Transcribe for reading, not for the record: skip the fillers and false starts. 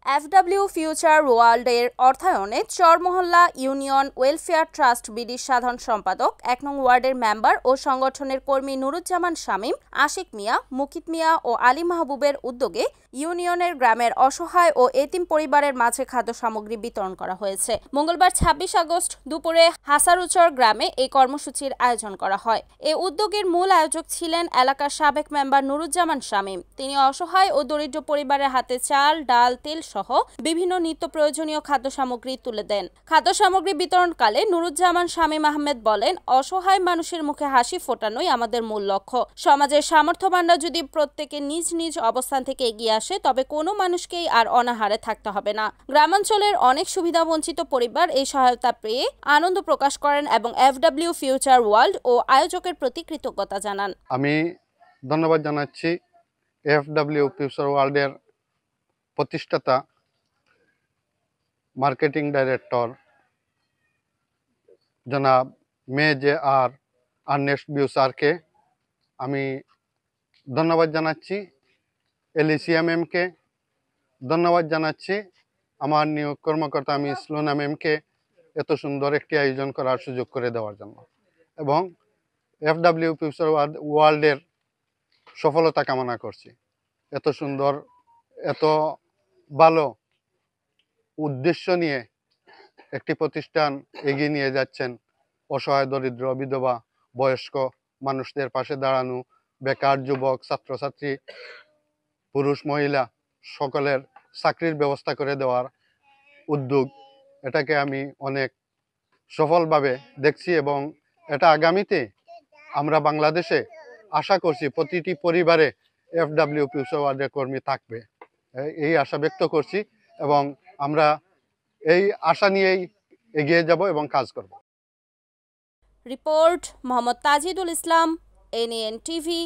FW future ওয়ার্ল্ডের অর্থায়নে Charmahalla union welfare trust বিডির সাধারণ সম্পাদক ১ নং ওয়ার্ডের মেম্বার ও সংগঠনের কর্মী নুরুজ্জামান শামীম, আশিক মিয়া, মুকিত মিয়া ও আলী মাহবুবের উদ্যোগে ইউনিয়নের গ্রামের অসহায় ও এতিম পরিবারের মাঝে খাদ্য সামগ্রী বিতরণ করা হয়েছে। মঙ্গলবার ২৬ আগস্ট দুপুরে হাসারুচর গ্রামে এই কর্মসূচির আয়োজন করা হয়। এ উদ্যোগের মূল আয়োজক ছিলেন এলাকার সাবেক মেম্বার নুরুজ্জামান শামীম। তিনি অসহায় ও দরিদ্র পরিবারের হাতে চাল, ডাল, তেল সহ বিভিন্ন নিত্য প্রয়োজনীয় খাদ্য সামগ্রী তুলে দেন। খাদ্য সামগ্রী বিতরণকালে নুরুজ্জামান শামীম আহমেদ বলেন, অসহায় মানুষের মুখে হাসি ফোটানোই আমাদের মূল লক্ষ্য। সমাজের সামর্থ্যবানরা যদি প্রত্যেকে নিজ নিজ অবস্থান থেকে এগিয়ে আসে তবে কোনো মানুষকেই আর অনাহারে থাকতে হবে না। গ্রামাঞ্চলের অনেক সুবিধাবঞ্চিত পরিবার এই সহায়তা পেয়ে আনন্দ প্রকাশ করেন এবং এফডব্লিউ ফিউচার ওয়ার্ল্ড ও আয়োজকের প্রতি কৃতজ্ঞতা জানান। আমি ধন্যবাদ জানাচ্ছি এফডব্লিউ ফিউচার ওয়ার্ল্ডের প্রতিষ্ঠাতা মার্কেটিং ডাইরেক্টর জনাব মেজে আর আর্নেস্ট বিউসারকে। আমি ধন্যবাদ জানাচ্ছি এলিসিয়া ম্যামকে, ধন্যবাদ জানাচ্ছি আমার নিয়োগ কর্মকর্তা মিস লোনা ম্যামকে এত সুন্দর একটি আয়োজন করার সুযোগ করে দেওয়ার জন্য, এবং এফডব্লিউ ফিউচার ওয়ার্ল্ডের সফলতা কামনা করছি। এত সুন্দর, এত ভালো উদ্দেশ্য নিয়ে একটি প্রতিষ্ঠান এগিয়ে নিয়ে যাচ্ছেন। অসহায়, দরিদ্র, বিধবা, বয়স্ক মানুষদের পাশে দাঁড়ানো, বেকার যুবক, ছাত্রছাত্রী, পুরুষ মহিলা সকলের চাকরির ব্যবস্থা করে দেওয়ার উদ্যোগ, এটাকে আমি অনেক সফলভাবে দেখছি এবং এটা আগামীতে আমরা বাংলাদেশে আশা করছি প্রতিটি পরিবারে এফডব্লিউ ফিউচার ওয়ার্ল্ডের কর্মী থাকবে, এই আশা ব্যক্ত করছি এবং আমরা এই আশা নিয়েই এগিয়ে যাব এবং কাজ করব। রিপোর্ট মোহাম্মদ তাজিদুল ইসলাম, এনএন টিভি।